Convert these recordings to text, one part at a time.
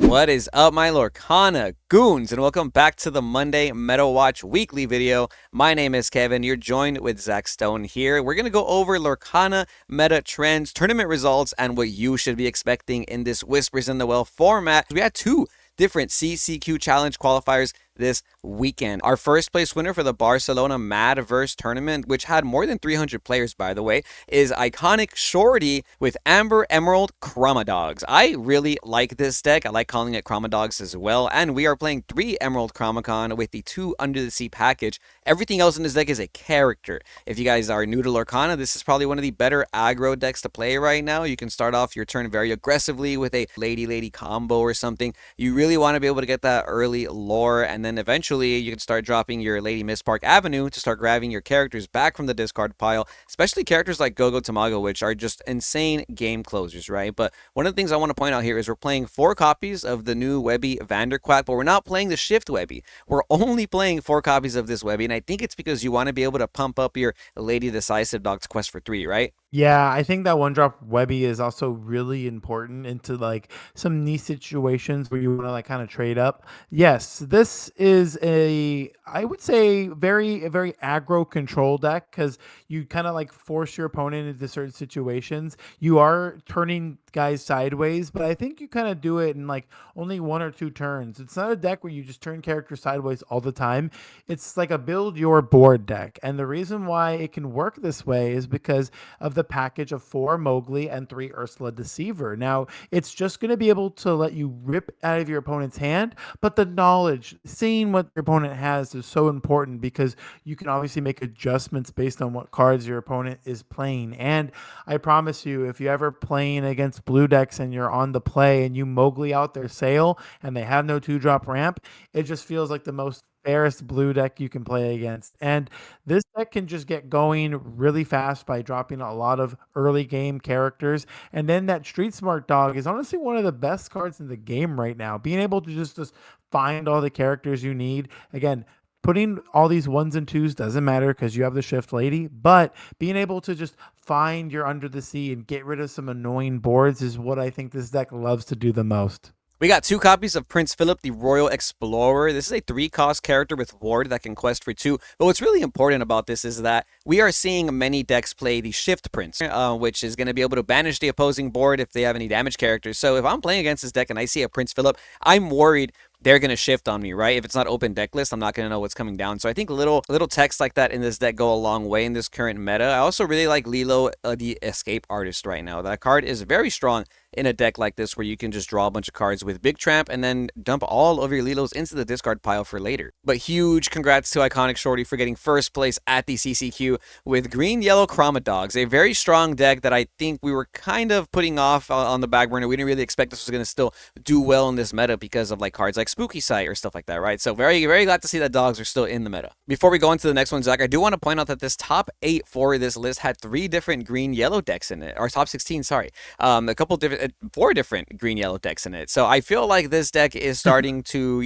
What is up, my Lorcana goons, and welcome back to the Monday Meta Watch weekly video. My name is Kevin. You're joined with Zach Stone here. We're going to go over Lorcana meta trends, tournament results, and what you should be expecting in this Whispers in the Well format. We had two different CCQ challenge qualifiers this weekend. Our first place winner for the Barcelona Madaverse tournament, which had more than 300 players, by the way, is Iconic Shorty with Amber Emerald Chromadogs. I really like this deck. I like calling it Chromadogs as well. And we are playing 3 Emerald Chromacon with the 2 Under the Sea package. Everything else in this deck is a character. If you guys are new to Lorcana, this is probably one of the better aggro decks to play right now. You can start off your turn very aggressively with a lady combo or something. You really want to be able to get that early lore, and then eventually you can start dropping your Lady Miss Park Avenue to start grabbing your characters back from the discard pile, especially characters like Gogo Tamago, which are just insane game closers, right? But one of the things I want to point out here is we're playing 4 copies of the new Webby Vanderquack, but we're not playing the Shift Webby. We're only playing 4 copies of this Webby, and I think it's because you want to be able to pump up your Lady Decisive Dog's Quest for 3, right? Yeah, I think that one drop Webby is also really important into like some niche situations where you want to like kind of trade up. Yes, this is I would say a very aggro control deck because you kind of like force your opponent into certain situations. You are turning guys sideways, but I think you kind of do it in like only 1 or 2 turns. It's not a deck where you just turn characters sideways all the time. It's like a build your board deck. And the reason why it can work this way is because of the package of 4 Mowgli and 3 Ursula Deceiver. Now, it's just going to be able to let you rip out of your opponent's hand, but the knowledge, seeing what your opponent has is so important because you can obviously make adjustments based on what cards your opponent is playing. And I promise you, if you're ever playing against blue decks and you're on the play and you Mowgli out their sail and they have no 2-drop ramp, it just feels like the most fairest blue deck you can play against. And this deck can just get going really fast by dropping a lot of early game characters. And then that Street Smart Dog is honestly one of the best cards in the game right now. Being able to just find all the characters you need. Again, putting all these 1s and 2s doesn't matter because you have the Shift Lady, but being able to just find your Under the Sea and get rid of some annoying boards is what I think this deck loves to do the most. We got 2 copies of Prince Philip, the Royal Explorer. This is a 3-cost character with Ward that can quest for 2. But what's really important about this is that we are seeing many decks play the Shift Prince, which is going to be able to banish the opposing board if they have any damage characters. So if I'm playing against this deck and I see a Prince Philip, I'm worried they're going to shift on me, right? If it's not open deck list, I'm not going to know what's coming down. So I think little text like that in this deck go a long way in this current meta. I also really like Lilo, the Escape Artist right now. That card is very strong in a deck like this where you can just draw a bunch of cards with Big Tramp and then dump all of your Lilos into the discard pile for later. But huge congrats to Iconic Shorty for getting first place at the CCQ with Green-Yellow Chromadogs, a very strong deck that I think we were kind of putting off on the back burner. We didn't really expect this was going to still do well in this meta because of like cards like Spooky Sight or stuff like that, right? So very glad to see that dogs are still in the meta. Before we go into the next one, Zach, I do want to point out that this top 8 for this list had 3 different green-yellow decks in it, or top 16, sorry. A couple different, 4 different green-yellow decks in it. So I feel like this deck is starting to,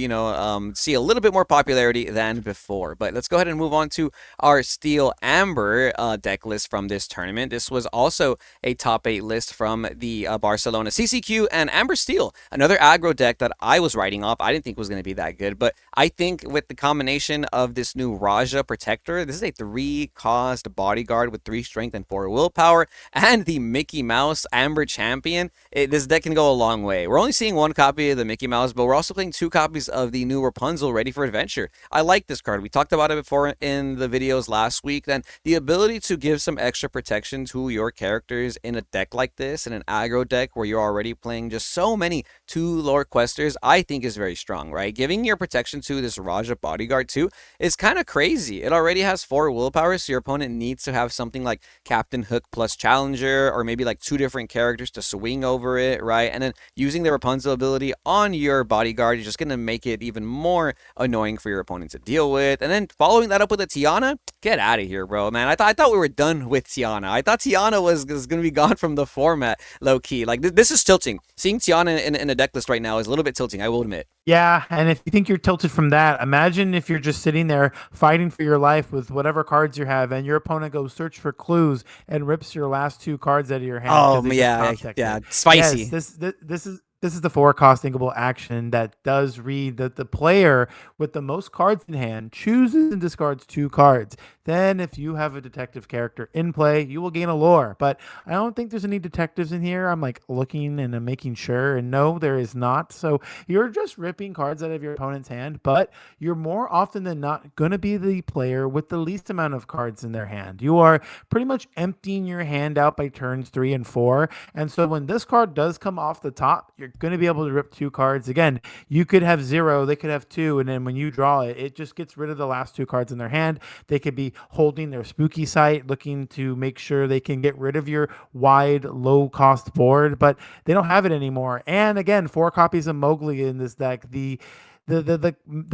see a little bit more popularity than before. But let's go ahead and move on to our Steel Amber deck list from this tournament. This was also a top 8 list from the Barcelona CCQ, and Amber Steel, another aggro deck that I was writing off. I didn't think was going to be that good, but I think with the combination of this new Raja Protector, this is a 3-cost bodyguard with 3 strength and 4 willpower, and the Mickey Mouse Amber Champion, this deck can go a long way. We're only seeing 1 copy of the Mickey Mouse, but we're also playing 2 copies of the new Rapunzel Ready for Adventure. I like this card. We talked about it before in the videos last week. Then the ability to give some extra protection to your characters in a deck like this, in an aggro deck where you're already playing just so many 2 lore questers, I think is very strong, right? Giving your protection to this Raja bodyguard too is kind of crazy. It already has 4 willpower, so your opponent needs to have something like Captain Hook plus Challenger, or maybe like 2 different characters to swing over it, right? And then using the Rapunzel ability on your bodyguard is just going to make it even more annoying for your opponent to deal with. And then following that up with a Tiana, get out of here, bro, man. I thought we were done with Tiana. I thought Tiana was going to be gone from the format, low key. Like this is tilting. Seeing Tiana in a deck list right now is a little bit tilting, I will admit. Yeah, and if you think you're tilted from that, imagine if you're just sitting there fighting for your life with whatever cards you have, and your opponent goes search for clues and rips your last 2 cards out of your hand. Oh, Because they just yeah, top decked yeah, it. spicy. Yes, this is This is the 4-cost thinkable action that does read that the player with the most cards in hand chooses and discards 2 cards. Then, if you have a detective character in play, you will gain a lore. But I don't think there's any detectives in here. I'm like looking and I'm making sure, and no, there is not. So you're just ripping cards out of your opponent's hand, but you're more often than not going to be the player with the least amount of cards in their hand. You are pretty much emptying your hand out by turns 3 and 4. And so when this card does come off the top, you're going to be able to rip 2 cards. Again, you could have 0, they could have 2, and then when you draw it, it just gets rid of the last 2 cards in their hand. They could be holding their spooky sight, looking to make sure they can get rid of your wide, low-cost board, but they don't have it anymore. And again, 4 copies of Mowgli in this deck. The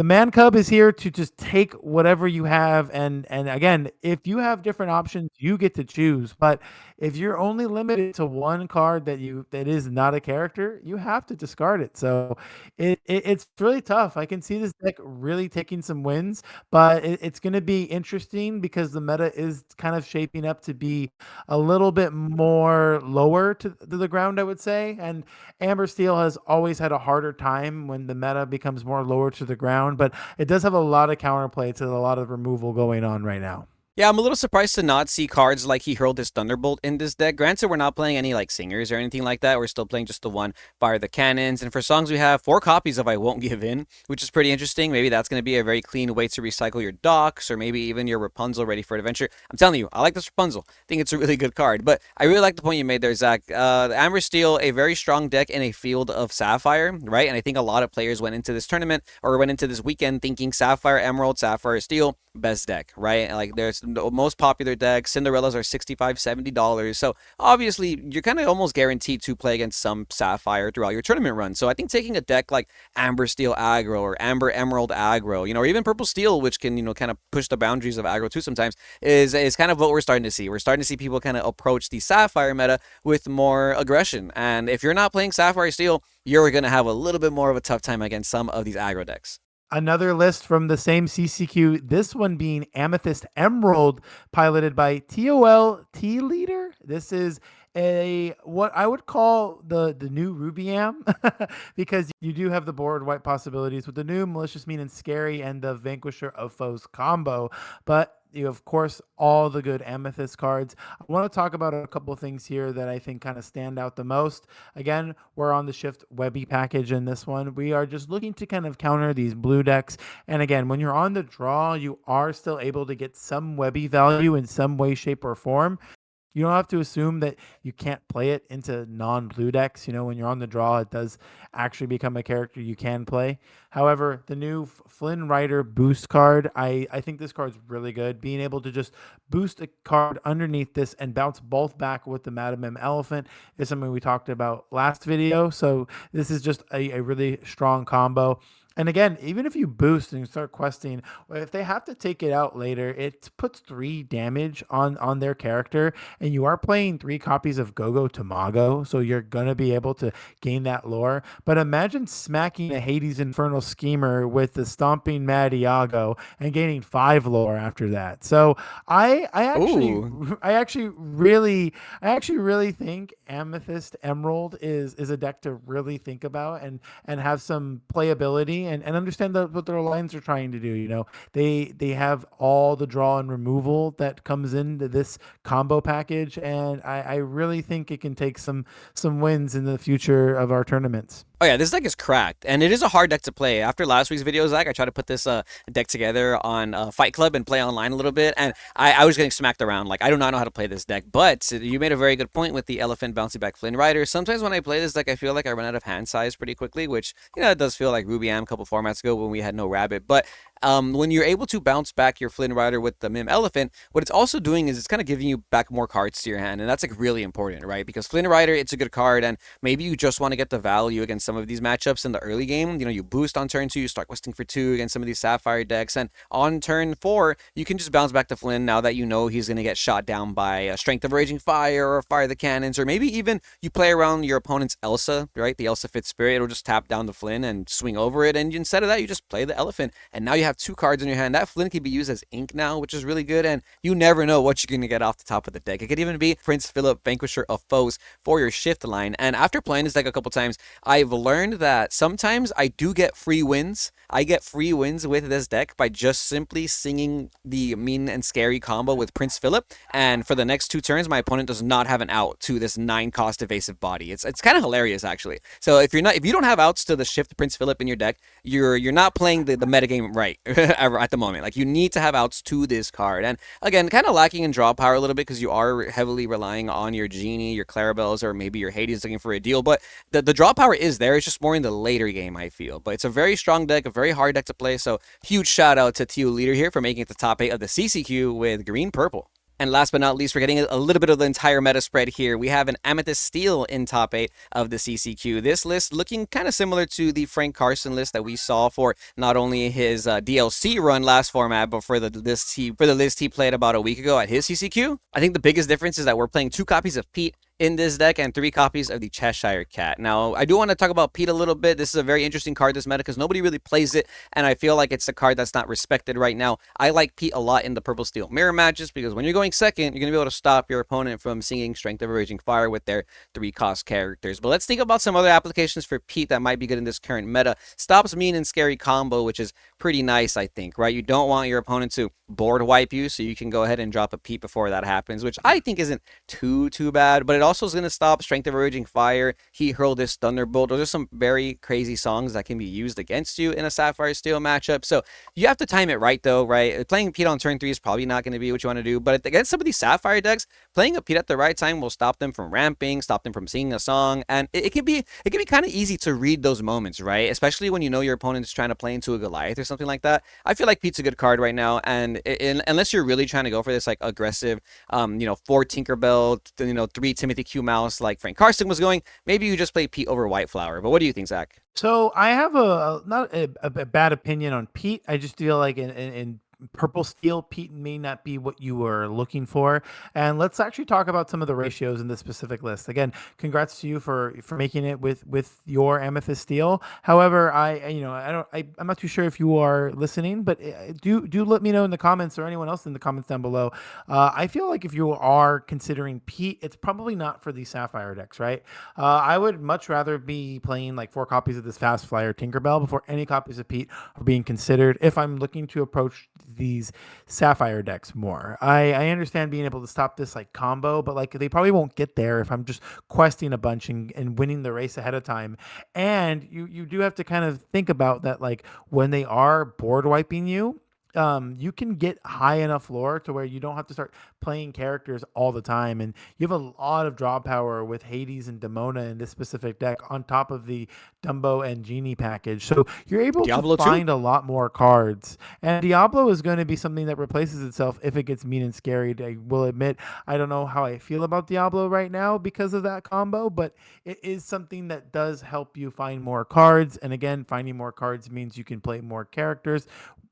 man cub is here to just take whatever you have, and again, if you have different options, you get to choose. But if you're only limited to 1 card that is not a character, you have to discard it. So it's really tough. I can see this deck really taking some wins, but it's going to be interesting because the meta is kind of shaping up to be a little bit more lower to the ground, I would say. And Amber Steel has always had a harder time when the meta becomes more lower to the ground, but it does have a lot of counterplay to a lot of removal going on right now. Yeah, I'm a little surprised to not see cards like he hurled his Thunderbolt in this deck. Granted, we're not playing any like singers or anything like that. We're still playing just the one Fire the Cannons. And for songs, we have 4 copies of I Won't Give In, which is pretty interesting. Maybe that's going to be a very clean way to recycle your docks or maybe even your Rapunzel ready for adventure. I'm telling you, I like this Rapunzel. I think it's a really good card. But I really like the point you made there, Zach. Amber Steel, a very strong deck in a field of Sapphire, right? And I think a lot of players went into this tournament or went into this weekend thinking Sapphire Emerald, Sapphire Steel, best deck, right? Like there's the most popular decks. Cinderellas are $65-$70. So obviously you're kind of almost guaranteed to play against some Sapphire throughout your tournament run. So I think taking a deck like Amber Steel aggro or Amber Emerald aggro, or even Purple Steel, which can, kind of push the boundaries of aggro too sometimes, is kind of what we're starting to see. We're starting to see people kind of approach the Sapphire meta with more aggression. And if you're not playing Sapphire Steel, you're going to have a little bit more of a tough time against some of these aggro decks. Another list from the same CCQ, this one being Amethyst Emerald, piloted by TOL T Leader. This is what I would call the new Rubiam because you do have the board wipe possibilities with the new Malicious, Mean, and Scary and the Vanquisher of Foes combo. But you have, of course, all the good Amethyst cards. I want to talk about a couple of things here that I think kind of stand out the most. Again, we're on the Shift Webby package in this one. We are just looking to kind of counter these blue decks. And again, when you're on the draw, you are still able to get some Webby value in some way, shape, or form. You don't have to assume that you can't play it into non-blue decks. When you're on the draw, it does actually become a character you can play. However, the new Flynn Rider boost card, I think this card's really good. Being able to just boost a card underneath this and bounce both back with the Madam M Elephant is something we talked about last video. So this is just a really strong combo. And again, even if you boost and you start questing, if they have to take it out later, it puts 3 damage on their character, and you are playing 3 copies of Gogo Tamago, so you're gonna be able to gain that lore. But imagine smacking a Hades Infernal Schemer with the Stomping Mad Iago and gaining 5 lore after that. So I actually really think Amethyst Emerald is a deck to really think about and have some playability and understand what their lines are trying to do. They have all the draw and removal that comes into this combo package, and I really think it can take some wins in the future of our tournaments. Oh yeah, this deck is cracked, and it is a hard deck to play. After last week's video, Zach, I tried to put this deck together on Fight Club and play online a little bit, and I was getting smacked around. Like, I do not know how to play this deck, but you made a very good point with the Elephant Bouncy Back Flynn Rider. Sometimes when I play this deck, I feel like I run out of hand size pretty quickly, which, it does feel like Ruby Am a couple formats ago when we had no Rabbit, but when you're able to bounce back your Flynn Rider with the Mim Elephant, what it's also doing is it's kind of giving you back more cards to your hand, and that's like really important, right? Because Flynn Rider, it's a good card, and maybe you just want to get the value against some of these matchups in the early game. You boost on turn 2, you start questing for 2 against some of these Sapphire decks, and on turn 4, you can just bounce back to Flynn now that you know he's going to get shot down by a Strength of Raging Fire or Fire the Cannons, or maybe even you play around your opponent's Elsa, right? The Elsa Fit Spirit, it'll just tap down the Flynn and swing over it, and instead of that, you just play the Elephant, and now you have 2 cards in your hand. That Flint can be used as ink now, which is really good, and you never know what you're going to get off the top of the deck. It could even be Prince Philip, Vanquisher of Foes for your shift line. And after playing this deck a couple times, I've learned that sometimes I do get free wins. I get free wins with this deck by just simply singing the mean and scary combo with Prince Philip, and for the next 2 turns, my opponent does not have an out to this 9-cost evasive body. It's kind of hilarious, actually. So if you don't have outs to the shift Prince Philip in your deck, you're not playing the metagame right ever at the moment. Like, you need to have outs to this card. And again, kind of lacking in draw power a little bit because you are heavily relying on your Genie, your Clarabelles, or maybe your Hades looking for a deal. But the draw power is there. It's just more in the later game, I feel. But it's a very strong deck, a very hard deck to play. So huge shout out to Teal Leader here for making it the top 8 of the CCQ with green-purple. And last but not least, we're getting a little bit of the entire meta spread here. We have an Amethyst Steel in top 8 of the CCQ. This list looking kind of similar to the Frank Carson list that we saw for not only his DLC run last format, but for the list he played about a week ago at his CCQ. I think the biggest difference is that we're playing 2 copies of Pete in this deck and 3 copies of the Cheshire Cat. Now, I do want to talk about Pete a little bit. This is a very interesting card, this meta, because nobody really plays it, and I feel like it's a card that's not respected right now. I like Pete a lot in the Purple Steel Mirror matches, because when you're going second, you're going to be able to stop your opponent from singing Strength of a Raging Fire with their 3-cost characters. But let's think about some other applications for Pete that might be good in this current meta. Stops mean and scary combo, which is pretty nice, I think, right? You don't want your opponent to board wipe you, so you can go ahead and drop a Pete before that happens, which I think isn't too bad, but it also is going to stop Strength of a Raging Fire. He hurled this Thunderbolt. Those are some very crazy songs that can be used against you in a Sapphire Steel matchup. So you have to time it right, though, right? Playing Pete on turn 3 is probably not going to be what you want to do, but against some of these Sapphire decks, playing a Pete at the right time will stop them from ramping, stop them from singing a song, and it can be kind of easy to read those moments, right? Especially when you know your opponent is trying to play into a Goliath or something like that. I feel like Pete's a good card right now, and unless you're really trying to go for this like aggressive, 4 Tinkerbell, 3 Timothy Q Mouse like Frank Carson was going, maybe you just play Pete over White Flower. But what do you think, Zach? So I have not a bad opinion on Pete. I just feel like in Purple Steel, Pete may not be what you were looking for. And let's actually talk about some of the ratios in this specific list. Again, congrats to you for making it with your Amethyst Steel. However, I'm not too sure if you are listening, but do let me know in the comments, or anyone else in the comments down below. I feel like if you are considering Pete, it's probably not for these Sapphire decks, right? I would much rather be playing like 4 copies of this Fast Flyer Tinkerbell before any copies of Pete are being considered if I'm looking to approach these Sapphire decks more. I understand being able to stop this like combo, but like they probably won't get there if I'm just questing a bunch and winning the race ahead of time. And you do have to kind of think about that, like when they are board wiping you, you can get high enough lore to where you don't have to start playing characters all the time, and you have a lot of draw power with Hades and Demona in this specific deck on top of the Dumbo and Genie package. So you're able Diablo to find a lot more cards, and Diablo is going to be something that replaces itself if it gets mean and scary. I will admit, I don't know how I feel about Diablo right now because of that combo, but it is something that does help you find more cards. And again, finding more cards means you can play more characters.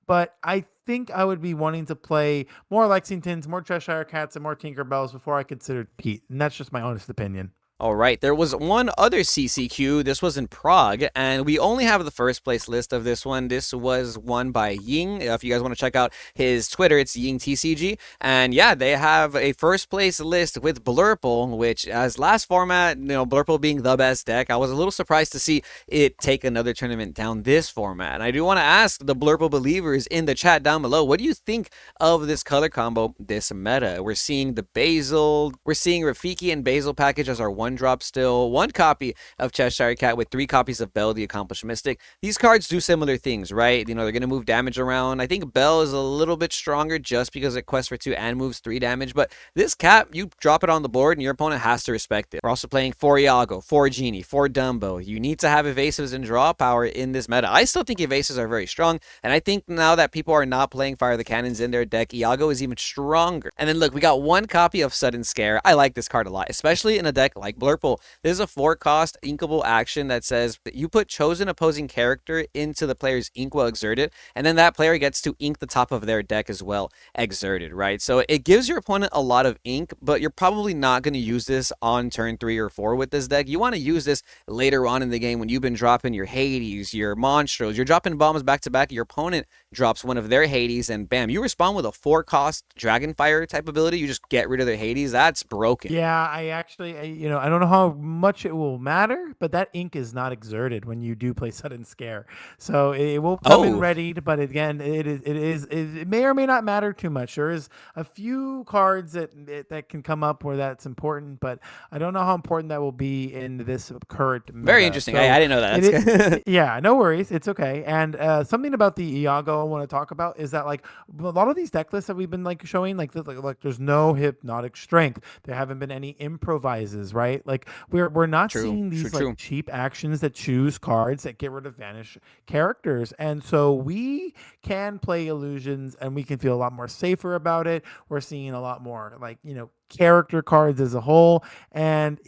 But I think I would be wanting to play more Lexingtons, more Cheshire Cats, and more Tinkerbells before I considered Pete. And that's just my honest opinion. All right, there was one other CCQ. This was in Prague, and we only have the first place list of this one. This was won by Ying. If you guys want to check out his Twitter, it's YingTCG. And yeah, they have a first place list with Blurple, which as last format, Blurple being the best deck, I was a little surprised to see it take another tournament down this format. And I do want to ask the Blurple believers in the chat down below, what do you think of this color combo, this meta? We're seeing the Basil, we're seeing Rafiki and Basil package as our 1-drop still, 1 copy of Cheshire Cat with 3 copies of Bell the Accomplished Mystic. These cards do similar things, right? They're going to move damage around. I think Bell is a little bit stronger just because it quests for 2 and moves 3 damage, but this Cat, you drop it on the board and your opponent has to respect it. We're also playing 4 Iago, 4 Genie, 4 Dumbo. You need to have evasives and draw power in this meta. I still think evasives are very strong, and I think now that people are not playing Fire the Cannons in their deck, Iago is even stronger. And then look, we got 1 copy of Sudden Scare. I like this card a lot, especially in a deck like right? Blurple. This is a 4-cost inkable action that says that you put chosen opposing character into the player's ink while exerted, and then that player gets to ink the top of their deck as well, exerted, right? So it gives your opponent a lot of ink, but you're probably not going to use this on turn 3 or 4 with this deck. You want to use this later on in the game when you've been dropping your Hades, your Monstros, you're dropping bombs back to back, your opponent drops one of their Hades, and bam, you respond with a 4-cost Dragonfire type ability. You just get rid of their Hades. That's broken. Yeah, I actually, I don't know how much it will matter, but that ink is not exerted when you do play Sudden Scare, so it will come in Oh, readied. But again, it may or may not matter too much. There is a few cards that can come up where that's important, but I don't know how important that will be in this current very meta. interesting. So I didn't know that. it, That's yeah, no worries, it's okay. And something about the Iago I want to talk about is that like a lot of these deck lists that we've been like showing, like there's no hypnotic strength. There haven't been any improvises, right? Like we're not true, seeing true, these true. like cheap actions that choose cards that get rid of vanish characters. And so we can play illusions and we can feel a lot more safer about it. We're seeing a lot more like, character cards as a whole. And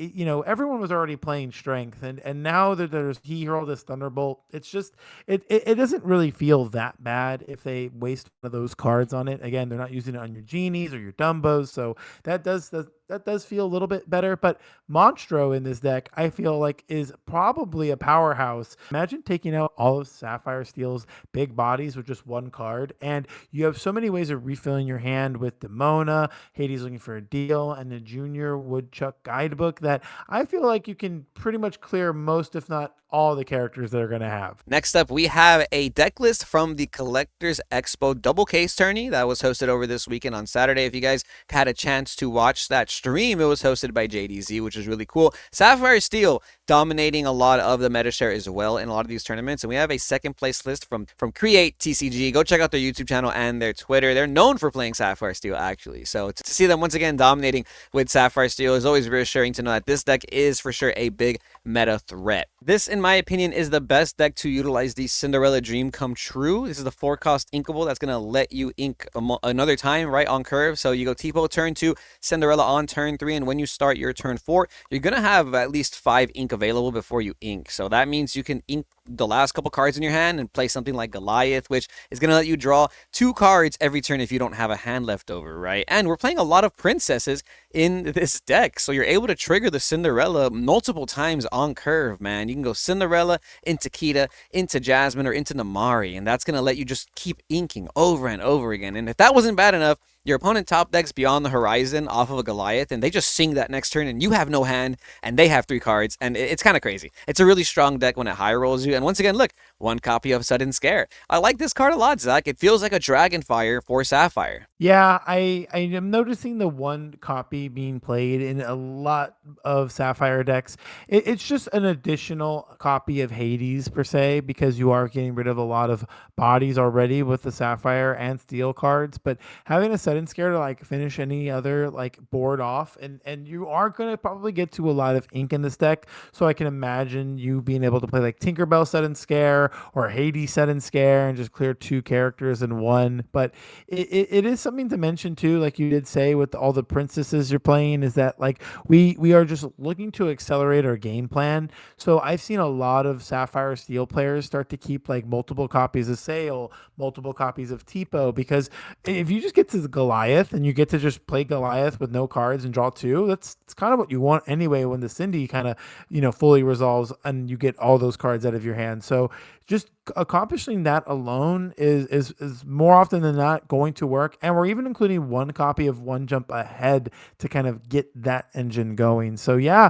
everyone was already playing strength, and now that there's he hurled this thunderbolt, it's just it doesn't really feel that bad if they waste one of those cards on it. Again, they're not using it on your genies or your dumbos, so that does feel a little bit better. But Monstro in this deck, I feel like, is probably a powerhouse. Imagine taking out all of Sapphire Steel's big bodies with just one card, and you have so many ways of refilling your hand with Demona, Hades looking for a deal, and the Junior Woodchuck guidebook that I feel like you can pretty much clear most, if not all, the characters that are going to have. Next up, we have a deck list from the Collectors Expo double case tourney that was hosted over this weekend on Saturday. If you guys had a chance to watch that stream, it was hosted by JDZ, which is really cool. Sapphire Steel dominating a lot of the meta share as well in a lot of these tournaments. And we have a second place list from Create TCG. Go check out their YouTube channel and their Twitter. They're known for playing Sapphire Steel, actually. So to see them once again dominating with Sapphire Steel is always reassuring to know that this deck is for sure a big meta threat. This, in my opinion, is the best deck to utilize the Cinderella Dream Come True. This is the 4-cost inkable that's going to let you ink another time right on curve. So you go Tipo turn 2, Cinderella on turn 3, and when you start your turn 4, you're going to have at least 5 ink available before you ink. So that means you can ink the last couple cards in your hand and play something like Goliath, which is going to let you draw 2 cards every turn if you don't have a hand left over, right? And we're playing a lot of princesses in this deck, so you're able to trigger the Cinderella multiple times on curve, man. You can go Cinderella into Kita, into Jasmine, or into Namari, and that's going to let you just keep inking over and over again. And if that wasn't bad enough, your opponent top decks Beyond the Horizon off of a Goliath, and they just sing that next turn, and you have no hand, and they have 3 cards, and it's kind of crazy. It's a really strong deck when it high rolls you, and once again, look, 1 copy of Sudden Scare. I like this card a lot, Zach. It feels like a Dragonfire for Sapphire. Yeah, I am noticing the 1 copy being played in a lot of Sapphire decks. It's just an additional copy of Hades per se, because you are getting rid of a lot of bodies already with the Sapphire and Steel cards. But having a Sudden Scare to like finish any other like board off, and you are going to probably get to a lot of ink in this deck. So I can imagine you being able to play like Tinkerbell Sudden Scare or Hades Sudden Scare and just clear 2 characters in one. But it is something to mention too, like you did say, with all the princesses you're playing, is that like we are just looking to accelerate our game plan. So I've seen a lot of Sapphire Steel players start to keep like multiple copies of Sail, multiple copies of Tipo, because if you just get to the Goliath and you get to just play Goliath with no cards and draw 2, that's kind of what you want anyway when the Cindy kind of fully resolves and you get all those cards out of your hand. So just accomplishing that alone is more often than not going to work. And we're even including 1 copy of One Jump Ahead to kind of get that engine going. So yeah,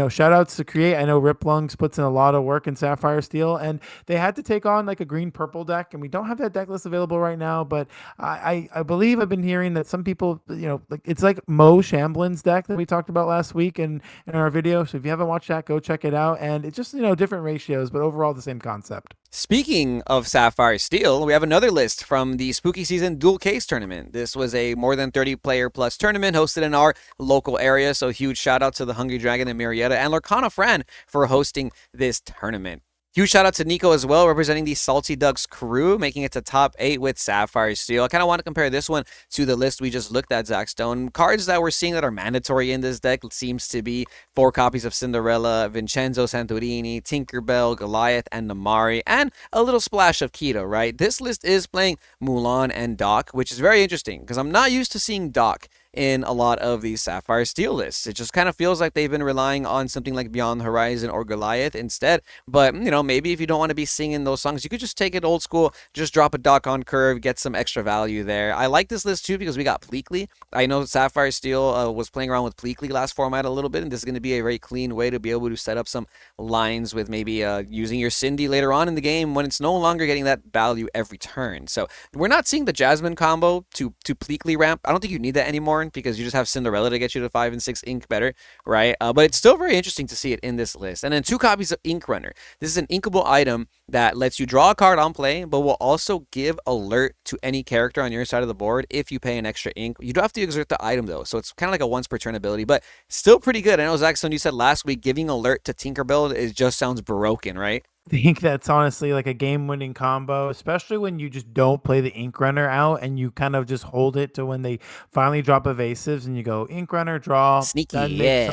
shout outs to Create. I know Rip Lungs puts in a lot of work in Sapphire Steel, and they had to take on like a green purple deck, and we don't have that deck list available right now, but I believe I've been hearing that some people, like it's like Mo Shamblin's deck that we talked about last week in our video. So if you haven't watched that, go check it out. And it's just, different ratios, but overall the same concept. Speaking of Sapphire Steel, we have another list from the Spooky Season Dual Case Tournament. This was a more than 30 player plus tournament hosted in our local area, so huge shout out to the Hungry Dragon and Marietta and Lorcana Fran for hosting this tournament. Huge shout out to Nico as well, representing the Salty Ducks crew, making it to top 8 with Sapphire Steel. I kind of want to compare this one to the list we just looked at, Zach Stone. Cards that we're seeing that are mandatory in this deck seems to be 4 copies of Cinderella, Vincenzo Santorini, Tinkerbell, Goliath, and Namari, and a little splash of Keto, right? This list is playing Mulan and Doc, which is very interesting because I'm not used to seeing Doc in a lot of these Sapphire Steel lists. It just kind of feels like they've been relying on something like Beyond the Horizon or Goliath instead. But, maybe if you don't want to be singing those songs, you could just take it old school, just drop a Doc on curve, get some extra value there. I like this list too because we got Pleakley. I know Sapphire Steel was playing around with Pleakley last format a little bit, and this is going to be a very clean way to be able to set up some lines with maybe using your Cindy later on in the game when it's no longer getting that value every turn. So we're not seeing the Jasmine combo to Pleakley ramp. I don't think you need that anymore because you just have Cinderella to get you to 5 and 6 ink better, right? But it's still very interesting to see it in this list. And then 2 copies of Ink Runner. This is an inkable item that lets you draw a card on play, but will also give alert to any character on your side of the board if you pay an extra ink. You don't have to exert the item though, so it's kind of like a once per turn ability, but still pretty good. I know, Zaxxon, you said last week giving alert to Tinkerbell, it just sounds broken, right? Think that's honestly like a game-winning combo, especially when you just don't play the Ink Runner out and you kind of just hold it to when they finally drop evasives and you go Ink Runner draw, Sneaky, then yeah.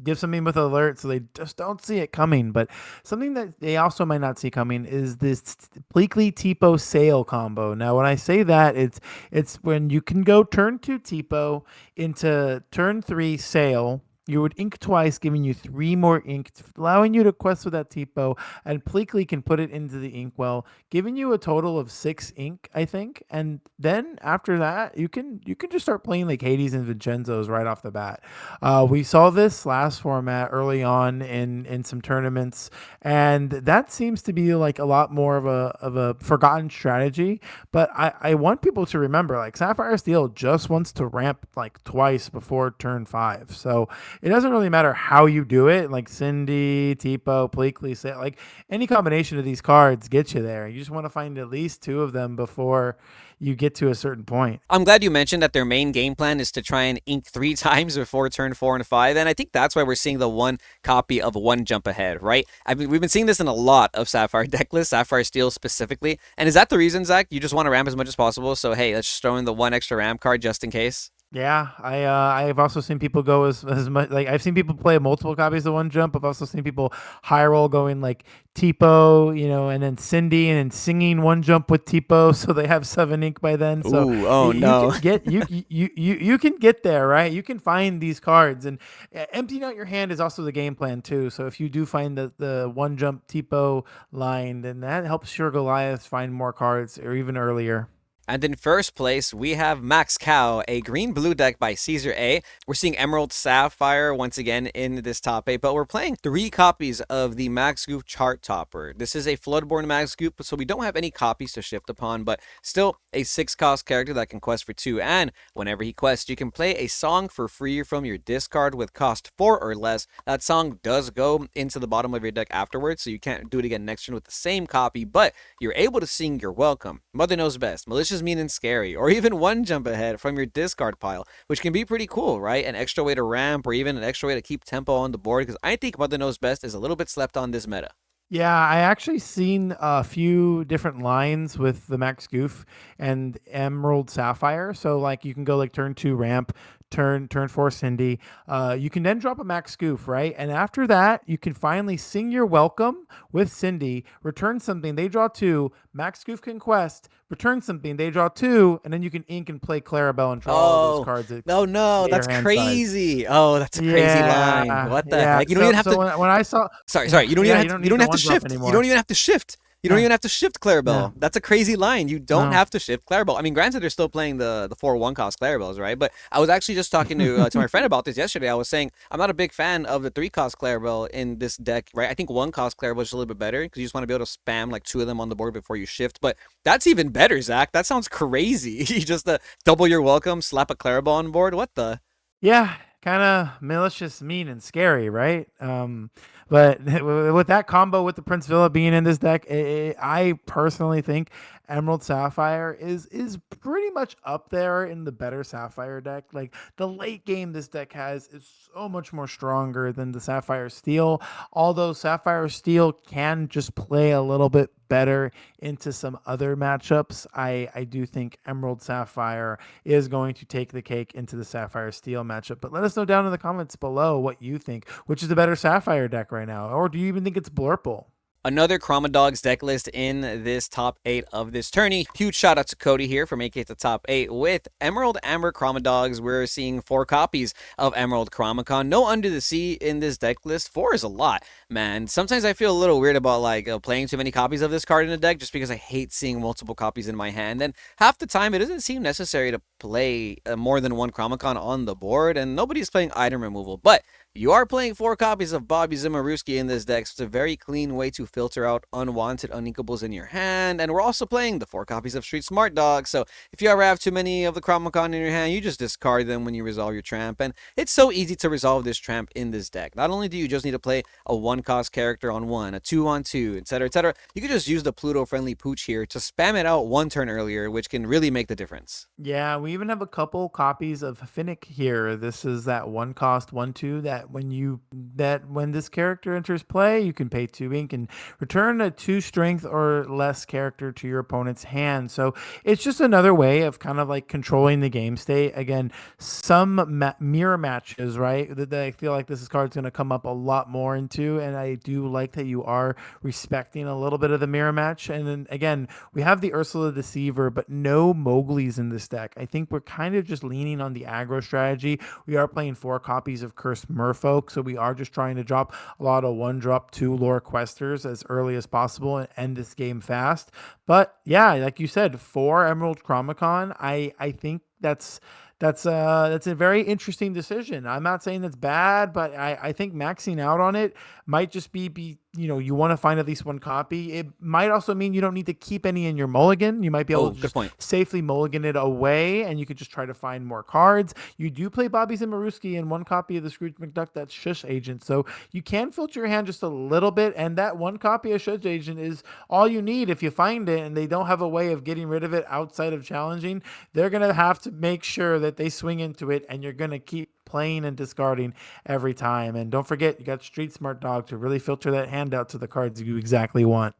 give something with alert so they just don't see it coming. But something that they also might not see coming is this Pleakley Tipo Sail combo. Now, when I say that, it's when you can go turn 2 Tipo into turn 3 Sail. You would ink twice, giving you 3 more ink, allowing you to quest with that Tipo, and Pleakley can put it into the inkwell, giving you a total of 6 ink, I think. And then after that, you can just start playing like Hades and Vincenzo's right off the bat. We saw this last format early on in some tournaments, and that seems to be like a lot more of a forgotten strategy. But I want people to remember, like Sapphire Steel just wants to ramp like twice before turn 5, so it doesn't really matter how you do it, like Cindy, Tipo, Pleakley, like any combination of these cards gets you there. You just want to find at least 2 of them before you get to a certain point. I'm glad you mentioned that their main game plan is to try and ink 3 times before turn 4 and 5, and I think that's why we're seeing the 1 copy of One Jump Ahead, right? I mean, we've been seeing this in a lot of Sapphire Decklist, Sapphire Steel specifically, and is that the reason, Zach? You just want to ramp as much as possible, so hey, let's just throw in the 1 extra ramp card just in case? Yeah, I've also seen people go as much, like I've seen people play multiple copies of One Jump. I've also seen people high roll going like Tipo, and then Cindy, and then singing One Jump with Tipo, so they have 7 ink by then. So Ooh, oh you no. can get you can get there, right? You can find these cards, and emptying out your hand is also the game plan too. So if you do find the One Jump Tipo line, then that helps your Goliath find more cards or even earlier. And in first place, we have Max Cow, a green-blue deck by Caesar A. We're seeing Emerald Sapphire once again in this top 8, but we're playing 3 copies of the Max Goof Chart Topper. This is a Floodborn Max Goof, so we don't have any copies to shift upon, but still a 6-cost character that can quest for 2. And whenever he quests, you can play a song for free from your discard with cost 4 or less. That song does go into the bottom of your deck afterwards, so you can't do it again next turn with the same copy, but you're able to sing You're Welcome, Mother Knows Best, Malicious, Mean, and Scary, or even One Jump Ahead from your discard pile, which can be pretty cool, right? An extra way to ramp or even an extra way to keep tempo on the board, because I think Mother Knows Best is a little bit slept on this meta. Yeah, I actually seen a few different lines with the Max Goof and Emerald Sapphire. So like you can go like turn 2 ramp, turn 4 Cindy. You can then drop a Max Goof, right? And after that, you can finally sing your welcome with Cindy, return something, they draw 2, Max Goof can quest, return something, they draw 2, and then you can ink and play Clarabelle and draw all those Oh, cards at no, your that's hand size. crazy. Oh, that's a crazy line. Yeah, What the yeah. heck? You don't even have So to. when I saw, Sorry. You don't even yeah, have you to. don't You need don't the have to one drop shift. You don't anymore. even have to shift. You don't No, even have to shift no, Clarabelle. That's a crazy line. You don't no. have to shift Clarabelle. I mean, granted, they're still playing the 4/1 cost Clarabelles, right? But I was actually just talking to my friend about this yesterday. I was saying I'm not a big fan of the 3 cost Clarabelle in this deck, right? I think 1 cost Clarabelle is a little bit better because you just want to be able to spam like 2 of them on the board before you shift. But that's even better, Zach. That sounds crazy. You just double your welcome, slap a Clarabelle on board. What the? Yeah, kind of malicious, mean, and scary, right? But with that combo with the Prince Villa being in this deck, I personally think Emerald Sapphire is pretty much up there in the better Sapphire deck. Like the late game this deck has is so much more stronger than the Sapphire Steel. Although Sapphire Steel can just play a little bit better into some other matchups, I do think Emerald Sapphire is going to take the cake into the Sapphire Steel matchup. But let us know down in the comments below what you think, which is the better Sapphire deck right now, or do you even think it's Blurple? Another Chromadog's deck list in this top 8 of this tourney. Huge shout out to Cody here for making it the top 8 with Emerald Amber Chromadogs. We're seeing 4 copies of Emerald Chromacon. No Under the Sea in this deck list. 4 is a lot, man. Sometimes I feel a little weird about playing too many copies of this card in a deck just because I hate seeing multiple copies in my hand. And half the time it doesn't seem necessary to play more than one Chromacon on the board, and nobody's playing item removal. But you are playing 4 copies of Bobby Zimmerowski in this deck, so it's a very clean way to filter out unwanted uninkables in your hand. And we're also playing the 4 copies of Street Smart Dog, so if you ever have too many of the Chromacon in your hand, you just discard them when you resolve your tramp. And it's so easy to resolve this tramp in this deck. Not only do you just need to play a 1-cost character on 1, a 2 on 2, etc., etc., you can just use the Pluto-friendly Pooch here to spam it out 1 turn earlier, which can really make the difference. Yeah, we even have a couple copies of Finnick here. This is that 1-cost 1/2 that when this character enters play, you can pay 2 ink and return a 2 strength or less character to your opponent's hand. So it's just another way of kind of like controlling the game state. Again, some mirror matches, right? That I feel like this card's going to come up a lot more into, and I do like that you are respecting a little bit of the mirror match. And then again, we have the Ursula Deceiver, but no Mowgli's in this deck. I think we're kind of just leaning on the aggro strategy. We are playing 4 copies of Cursed Merfolk, so we are just trying to drop a lot of 1-drop 2 lore questers as early as possible and end this game fast. But yeah, like you said, 4 Emerald Chromacon, I think that's a very interesting decision. I'm not saying that's bad, but I think maxing out on it might just be you want to find at least 1 copy. It might also mean you don't need to keep any in your mulligan. You might be able to just safely mulligan it away, and you could just try to find more cards. You do play Bobby Zimmerowski in 1 copy of the Scrooge McDuck, that's Shush Agent, so you can filter your hand just a little bit, and that 1 copy of Shush Agent is all you need. If you find it and they don't have a way of getting rid of it outside of challenging, they're going to have to make sure that they swing into it, and you're going to keep playing and discarding every time. And don't forget, you got Street Smart Dog to really filter that hand out to the cards you exactly want.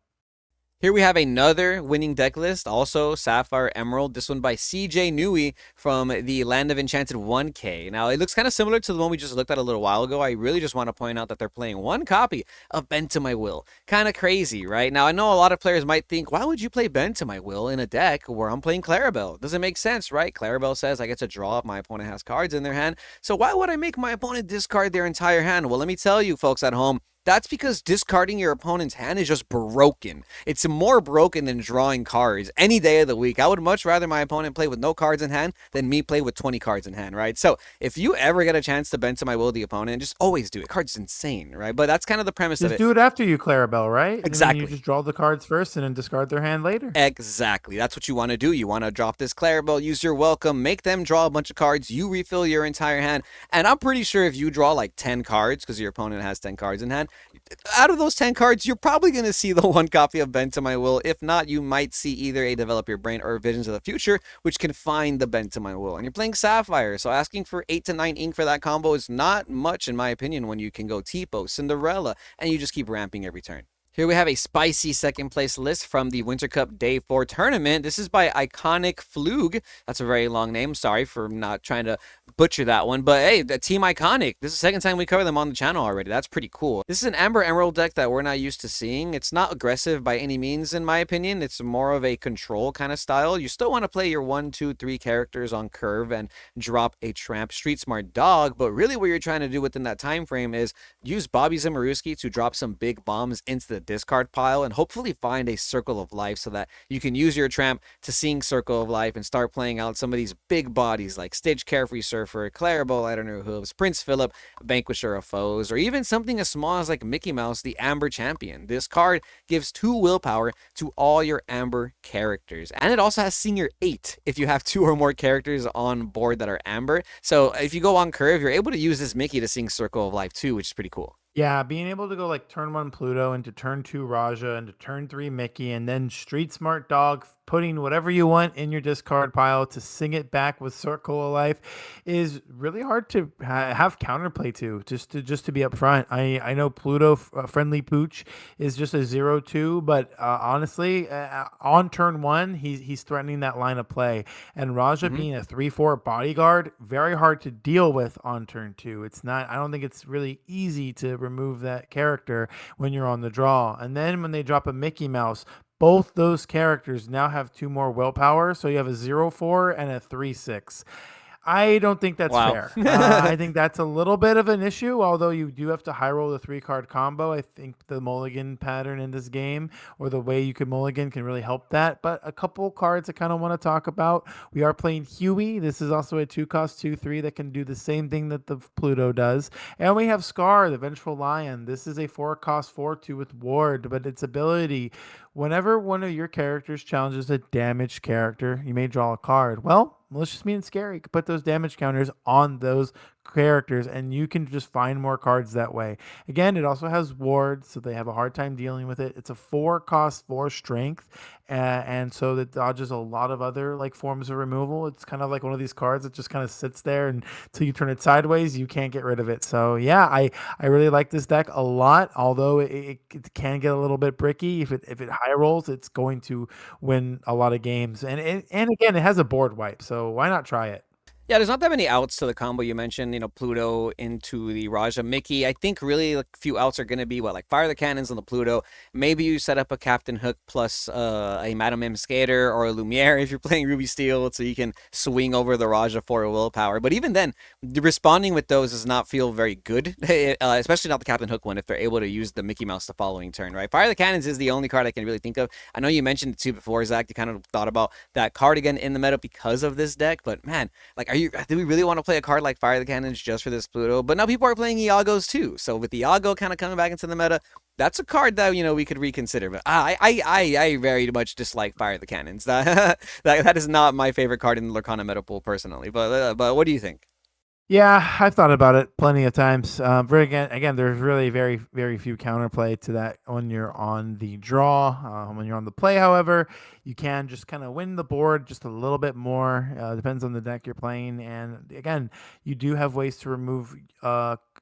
Here we have another winning deck list, also Sapphire Emerald, this one by CJ Nui from the Land of Enchanted 1K. Now, it looks kind of similar to the one we just looked at a little while ago. I really just want to point out that they're playing 1 copy of Bend to My Will. Kind of crazy, right? Now, I know a lot of players might think, why would you play Bend to My Will in a deck where I'm playing Clarabelle? Doesn't make sense, right? Clarabelle says I get to draw if my opponent has cards in their hand, so why would I make my opponent discard their entire hand? Well, let me tell you, folks at home, that's because discarding your opponent's hand is just broken. It's more broken than drawing cards any day of the week. I would much rather my opponent play with no cards in hand than me play with 20 cards in hand, right? So if you ever get a chance to bend to my will the opponent, just always do it. Card's insane, right? But that's kind of the premise of it. Just do it after you Clarabelle, right? Exactly. You just draw the cards first and then discard their hand later. Exactly. That's what you want to do. You want to drop this Clarabelle, use your welcome, make them draw a bunch of cards, you refill your entire hand. And I'm pretty sure if you draw like 10 cards, because your opponent has 10 cards in hand, out of those 10 cards, you're probably going to see the 1 copy of Bend to My Will. If not, you might see either a Develop Your Brain or Visions of the Future, which can find the Bend to My Will. And you're playing Sapphire, so asking for 8 to 9 ink for that combo is not much, in my opinion, when you can go Tipo, Cinderella, and you just keep ramping every turn. Here we have a spicy second place list from the Winter Cup Day 4 tournament. This is by Iconic Flug. That's a very long name. Sorry for not trying to butcher that one. But hey, the Team Iconic. This is the second time we cover them on the channel already. That's pretty cool. This is an Amber Emerald deck that we're not used to seeing. It's not aggressive by any means, in my opinion. It's more of a control kind of style. You still want to play your 1, 2, 3 characters on curve and drop a Tramp Street Smart Dog. But really what you're trying to do within that time frame is use Bobby Zimmerowski to drop some big bombs into the discard pile and hopefully find a Circle of Life so that you can use your Tramp to sing Circle of Life and start playing out some of these big bodies like Stitch, Carefree Surfer, Clarabelle, I don't know Hooves, Prince Philip, Vanquisher of Foes, or even something as small as like Mickey Mouse, the Amber Champion. This card gives 2 willpower to all your Amber characters, and it also has Senior 8 if you have 2 or more characters on board that are Amber. So if you go on curve, you're able to use this Mickey to sing Circle of Life too, which is pretty cool. Yeah, being able to go like turn one Pluto into turn two Raja into turn three Mickey, and then Street Smart Dog putting whatever you want in your discard pile to sing it back with Circle of Life is really hard to have counterplay to. Just to be upfront, I know Pluto friendly Pooch is just a 0-2, but honestly, on turn one, he's threatening that line of play, and Raja Hmm. being a 3/4 bodyguard, very hard to deal with on turn two. It's not. I don't think it's really easy to remove that character when you're on the draw. And then when they drop a Mickey Mouse, both those characters now have two more willpower. So you have a 0/4 and a 3/6. I don't think that's Wow. fair. I think that's a little bit of an issue, although you do have to high roll the 3 card combo. I think the mulligan pattern in this game, or the way you can mulligan, can really help that. But a couple cards I kind of want to talk about. We are playing Huey. This is also a 2 cost 2/3 that can do the same thing that the Pluto does. And we have Scar, the Vengeful Lion. This is a 4 cost 4/2 with Ward, but its ability, whenever one of your characters challenges a damaged character, you may draw a card. Well, malicious mean scary. You can put those damage counters on those characters, and you can just find more cards that way. Again, it also has wards, so they have a hard time dealing with it. It's a 4 cost 4 strength, and so that dodges a lot of other like forms of removal. It's kind of like one of these cards that just kind of sits there, and until you turn it sideways, you can't get rid of it. So yeah, I really like this deck a lot. Although it can get a little bit bricky if it high rolls, it's going to win a lot of games. And again, it has a board wipe, so why not try it? Yeah, there's not that many outs to the combo you mentioned, Pluto into the Raja Mickey. I think really like, a few outs are going to be what, like fire the cannons on the Pluto. Maybe you set up a Captain Hook plus a Madame M Skater or a Lumiere if you're playing Ruby Steel, so you can swing over the Raja for a willpower. But even then, responding with those does not feel very good, especially not the Captain Hook one if they're able to use the Mickey Mouse the following turn, right? Fire the cannons is the only card I can really think of. I know you mentioned it too before, Zach. You kind of thought about that card again in the meta because of this deck, but man, like, do we really want to play a card like Fire the Cannons just for this Pluto? But now people are playing Iagos too. So with Iago kind of coming back into the meta, that's a card that we could reconsider. But I very much dislike Fire the Cannons. That is not my favorite card in the Lorcana meta pool personally. But what do you think? Yeah, I've thought about it plenty of times. But again, there's really very few counterplay to that when you're on the draw. When you're on the play, however, you can just kind of win the board just a little bit more. Depends on the deck you're playing, and again, you do have ways to remove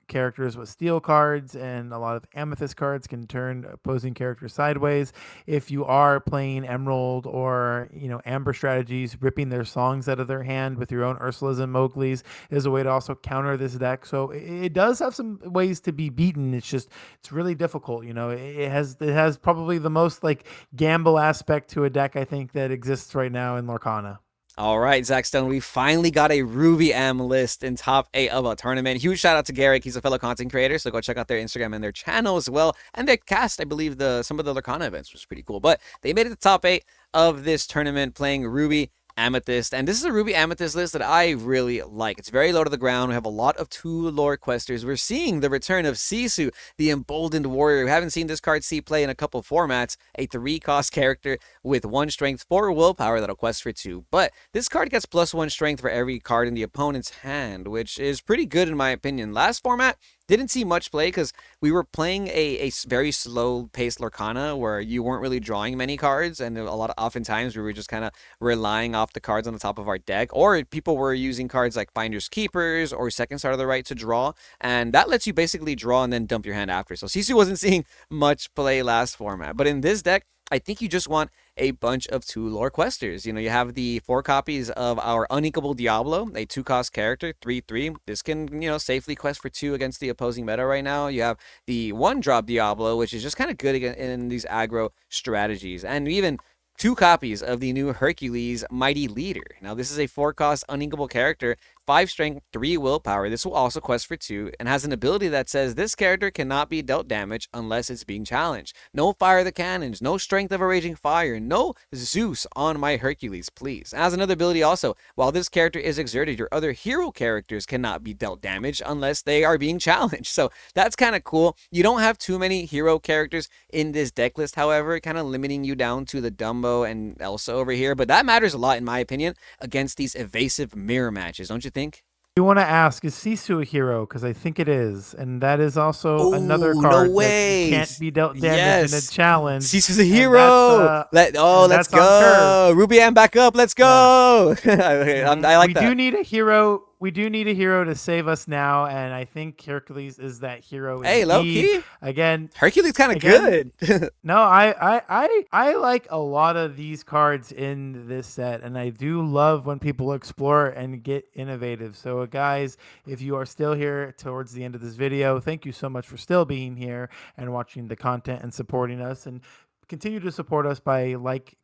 characters with steel cards, and a lot of amethyst cards can turn opposing characters sideways. If you are playing Emerald or Amber strategies, ripping their songs out of their hand with your own Ursulas and Mowgli's is a way to also counter this deck. So it does have some ways to be beaten. It's really difficult. It has probably the most like gamble aspect to a deck I think that exists right now in Lorcana. All right, Zach Stone, we finally got a Ruby M list in top 8 of a tournament. Huge shout out to Garrick. He's a fellow content creator, so go check out their Instagram and their channel as well. And their cast, I believe, some of the Lorcana events, was pretty cool. But they made it to top 8 of this tournament playing Ruby Amethyst. And this is a Ruby Amethyst list that I really like. It's very low to the ground. We have a lot of 2 lore questers. We're seeing the return of Sisu, the Emboldened Warrior. We haven't seen this card see play in a couple formats. A 3-cost character with 1 strength, 4 willpower that'll quest for 2. But this card gets +1 strength for every card in the opponent's hand, which is pretty good in my opinion. Last format, didn't see much play because we were playing a very slow-paced Lorcana where you weren't really drawing many cards, and oftentimes we were just kind of relying off the cards on the top of our deck, or people were using cards like Finders Keepers or Second Star of the Right to draw, and that lets you basically draw and then dump your hand after. So Sisu wasn't seeing much play last format, but in this deck, I think you just want a bunch of 2 lore questers. You have the 4 copies of our Uninkable Diablo, a 2-cost character, 3/3. This can, safely quest for 2 against the opposing meta right now. You have the 1-drop Diablo, which is just kind of good in these aggro strategies. And even 2 copies of the new Hercules Mighty Leader. Now, this is a 4-cost uninkable character, 5 strength, 3 willpower. This will also quest for 2 and has an ability that says this character cannot be dealt damage unless it's being challenged. No fire the cannons, no strength of a raging fire, no Zeus on my Hercules, please. It has another ability also. While this character is exerted, your other hero characters cannot be dealt damage unless they are being challenged. So that's kind of cool. You don't have too many hero characters in this deck list, however, kind of limiting you down to the Dumbo and Elsa over here. But that matters a lot, in my opinion, against these evasive mirror matches, don't you think? You want to ask, is Sisu a hero? Because I think it is. And that is also another Oh, no card that way. can't be dealt damage in a Yes. challenge. Cecil's a And that's hero. Let's on curve. go. Ruby back up. Let's Yeah. go. I like We that. do need a hero. We do need a hero to save us now, and I think Hercules is that hero Hey, low indeed. key. Again, Hercules kind of again, good. no, I like a lot of these cards in this set, and I do love when people explore and get innovative. So, guys, if you are still here towards the end of this video, thank you so much for still being here and watching the content and supporting us. And continue to support us by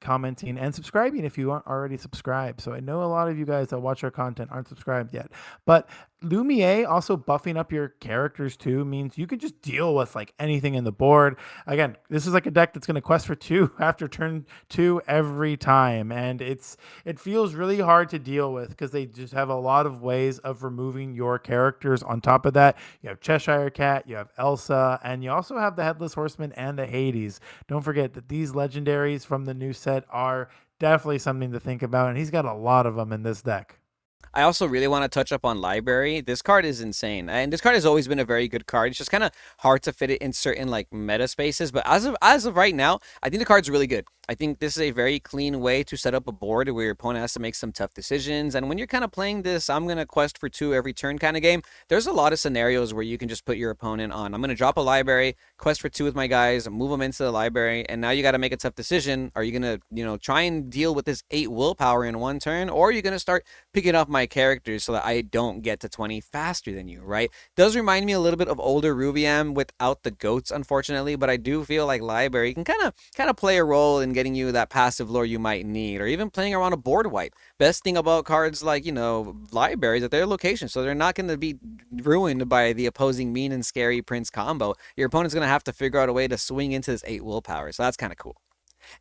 commenting, and subscribing if you aren't already subscribed. So I know a lot of you guys that watch our content aren't subscribed yet, but Lumiere also buffing up your characters too means you can just deal with like anything in the board. Again, this is like a deck that's going to quest for 2 after turn 2 every time, and it feels really hard to deal with because they just have a lot of ways of removing your characters. On top of that, you have Cheshire Cat, you have Elsa, and you also have the Headless Horseman and the Hades. Don't forget that these legendaries from the new set are definitely something to think about, and he's got a lot of them in this deck. I also really want to touch up on Library. This card is insane, and this card has always been a very good card. It's just kind of hard to fit it in certain like meta spaces. But as of right now, I think the card's really good. I think this is a very clean way to set up a board where your opponent has to make some tough decisions. And when you're kind of playing this, I'm gonna quest for 2 every turn kind of game. There's a lot of scenarios where you can just put your opponent on. I'm gonna drop a library, quest for 2 with my guys, move them into the library, and now you got to make a tough decision. Are you gonna, try and deal with this 8 willpower in 1 turn, or are you gonna start picking off my characters so that I don't get to 20 faster than you, right? Does remind me a little bit of older Rubiam without the goats, unfortunately, but I do feel like Library can kind of play a role in getting you that passive lore you might need, or even playing around a board wipe. Best thing about cards like, Libraries, that they're location, so they're not going to be ruined by the opposing mean and scary prince combo. Your opponent's going to have to figure out a way to swing into this 8 willpower, so that's kind of cool.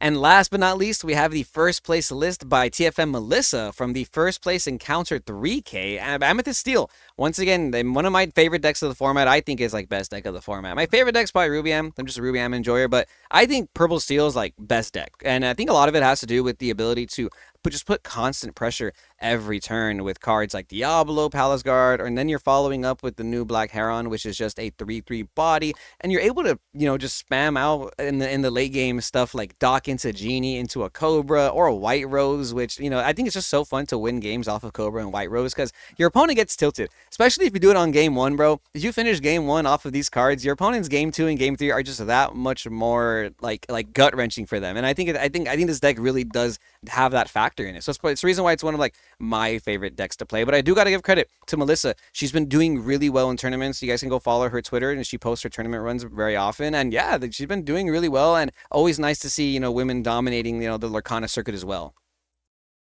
And last but not least, we have the first place list by TFM Melissa from the first place Encounter 3K, Amethyst Steel. Once again, one of my favorite decks of the format. I think is like best deck of the format. My favorite deck's probably Rubiam. I'm just a Rubiam enjoyer, but I think Purple Steel is like best deck. And I think a lot of it has to do with the ability to just put constant pressure every turn with cards like Diablo, Palace Guard, and then you're following up with the new Black Heron, which is just a 3/3 body, and you're able to, just spam out in the late game stuff like Dock into Genie, into a Cobra, or a White Rose, which, I think it's just so fun to win games off of Cobra and White Rose, because your opponent gets tilted, especially if you do it on game 1, bro. If you finish game 1 off of these cards, your opponent's game 2 and game 3 are just that much more like gut-wrenching for them, and I think this deck really does have that factor in it. So it's the reason why it's one of like my favorite decks to play. But I do got to give credit to Melissa. She's been doing really well in tournaments. You guys can go follow her Twitter, and she posts her tournament runs very often. And yeah, she's been doing really well, and always nice to see, women dominating, the Lorcana circuit as well.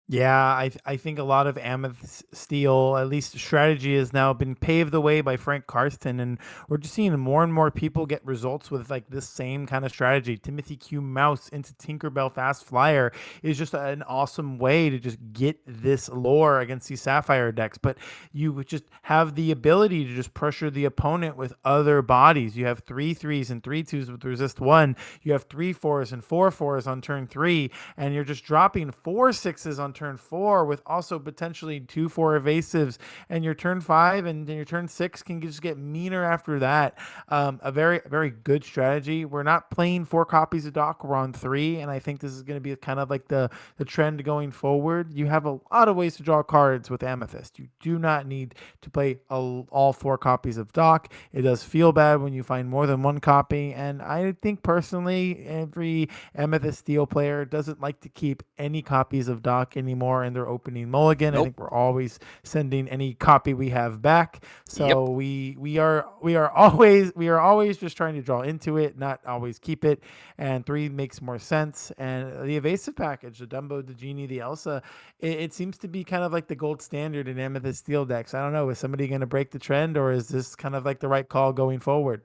Yeah, I think a lot of Amethyst Steel, at least strategy, has now been paved the way by Frank Karsten, and we're just seeing more and more people get results with like this same kind of strategy. Timothy Q Mouse into Tinkerbell Fast Flyer is just an awesome way to just get this lore against these Sapphire decks, but you would just have the ability to just pressure the opponent with other bodies. You have 3 3s and 3 2s with resist 1. You have 3 4s and 4 4s on turn 3, and you're just dropping 4 6s on turn 4 with also potentially 2 4 evasives, and your turn 5 and your turn 6 can just get meaner after that. A very, very good strategy. We're not playing 4 copies of Dock, we're on 3, and I think this is going to be kind of like the trend going forward. You have a lot of ways to draw cards with Amethyst. You do not need to play all 4 copies of Dock. It does feel bad when you find more than 1 copy, and I think personally every Amethyst Steel player doesn't like to keep any copies of Dock anymore in their opening mulligan. Nope. I think we're always sending any copy we have back. So Yep. we are always just trying to draw into it, not always keep it. And 3 makes more sense. And the evasive package, the Dumbo, the Genie, the Elsa, it seems to be kind of like the gold standard in Amethyst Steel decks. I don't know, is somebody going to break the trend, or is this kind of like the right call going forward?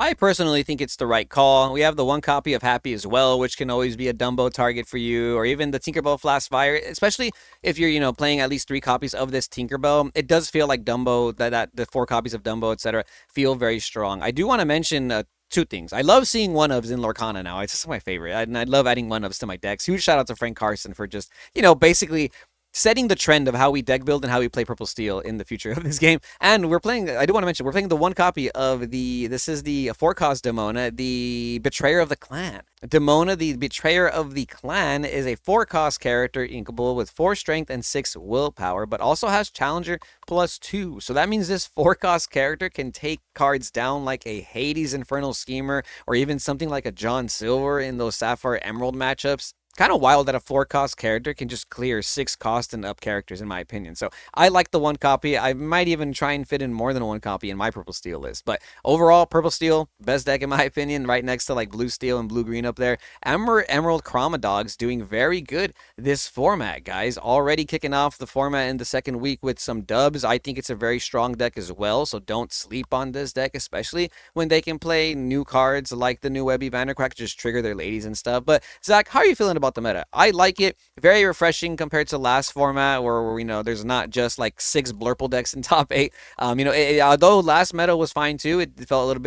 I personally think it's the right call. We have the 1 copy of Happy as well, which can always be a Dumbo target for you, or even the Tinkerbell Flash Fire, especially if you're, playing at least 3 copies of this Tinkerbell. It does feel like Dumbo, that the 4 copies of Dumbo, etc., feel very strong. I do want to mention 2 things. I love seeing 1-ofs in Lorcana now. It's just my favorite. And I love adding 1-ofs to my decks. Huge shout out to Frank Carson for just, basically setting the trend of how we deck build and how we play Purple Steel in the future of this game. And we're playing, I do want to mention, we're playing the one copy of this is the 4-cost Demona, the Betrayer of the Clan. Demona, the Betrayer of the Clan, is a 4-cost character inkable with 4 strength and 6 willpower, but also has Challenger +2. So that means this 4-cost character can take cards down like a Hades Infernal Schemer, or even something like a John Silver in those Sapphire Emerald matchups. Kind of wild that a 4-cost character can just clear 6-cost and up characters, in my opinion. So I like the one copy. I might even try and fit in more than one copy in my Purple Steel list. But overall, Purple Steel, best deck in my opinion, right next to like Blue Steel and Blue Green up there. Emerald Chromadog's doing very good this format, guys. Already kicking off the format in the second week with some dubs. I think it's a very strong deck as well, so don't sleep on this deck, especially when they can play new cards like the new Webby Vanderquack, just trigger their ladies and stuff. But Zach, how are you feeling about the meta? I like it. Very refreshing compared to last format where there's not just like 6 Blurple decks in top 8. Although last meta was fine too, it felt a little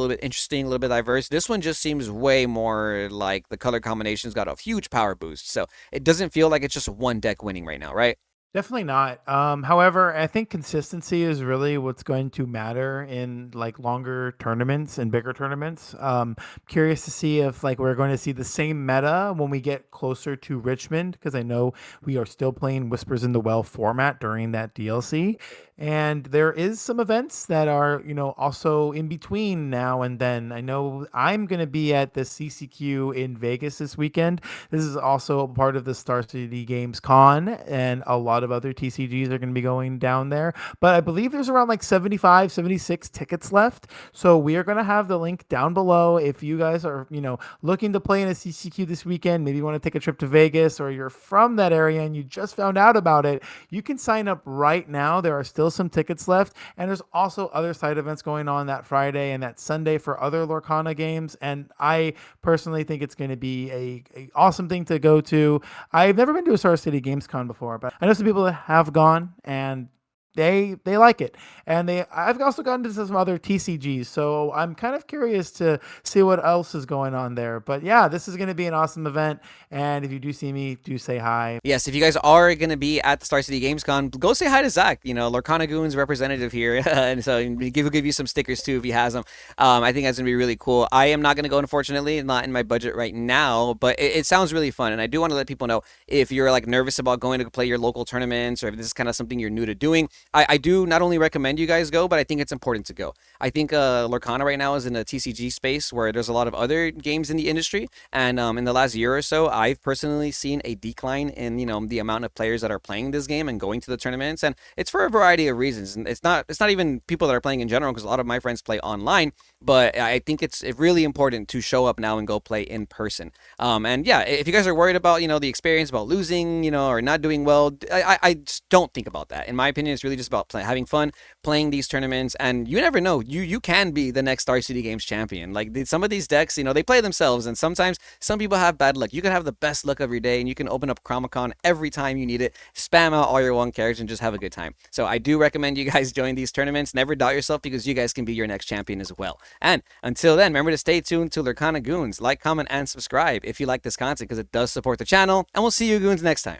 bit interesting, a little bit diverse. This one just seems way more like the color combinations got a huge power boost. So it doesn't feel like it's just one deck winning right now, right? Definitely not. However, I think consistency is really what's going to matter in like longer tournaments and bigger tournaments. Curious to see if like we're going to see the same meta when we get closer to Richmond, because I know we are still playing Whispers in the Well format during that DLC. And there is some events that are, also in between now and then. I know I'm going to be at the CCQ in Vegas this weekend. This is also part of the Star City Games Con, and a lot of other TCGs are going to be going down there. But I believe there's around like 75, 76 tickets left. So we are going to have the link down below. If you guys are, looking to play in a CCQ this weekend, maybe you want to take a trip to Vegas, or you're from that area and you just found out about it, you can sign up right now. There are still some tickets left, and there's also other side events going on that Friday and that Sunday for other Lorcana games, and I personally think it's going to be a awesome thing to go to. I've never been to a Star City Games Con before, but I know some people that have gone, and they like it. And I've also gotten to some other TCGs, so I'm kind of curious to see what else is going on there. But yeah, this is going to be an awesome event, and if you do see me, do say hi. Yes, if you guys are going to be at the Star City Games Con, go say hi to Zach, Lorcana Goons representative here, and so he'll give you some stickers too if he has them. I think that's going to be really cool. I am not going to go, unfortunately, not in my budget right now, but it sounds really fun, and I do want to let people know, if you're like nervous about going to play your local tournaments, or if this is kind of something you're new to doing, I do not only recommend you guys go, but I think it's important to go. I think Lorcana right now is in a TCG space where there's a lot of other games in the industry, and in the last year or so, I've personally seen a decline in the amount of players that are playing this game and going to the tournaments, and it's for a variety of reasons. And it's not even people that are playing in general, because a lot of my friends play online, but I think it's really important to show up now and go play in person. And yeah, if you guys are worried about the experience, about losing, or not doing well, I just don't think about that. In my opinion, it's really just about having fun, playing these tournaments, and you never know, you can be the next Star City Games champion. Like some of these decks, they play themselves, and sometimes some people have bad luck. You can have the best luck of your day, and you can open up Chromacon every time you need it, spam out all your one characters, and just have a good time. So I do recommend you guys join these tournaments. Never doubt yourself, because you guys can be your next champion as well. And until then, remember to stay tuned to Lorcana Goons. Like, comment, and subscribe if you like this content, because it does support the channel, and we'll see you Goons next time.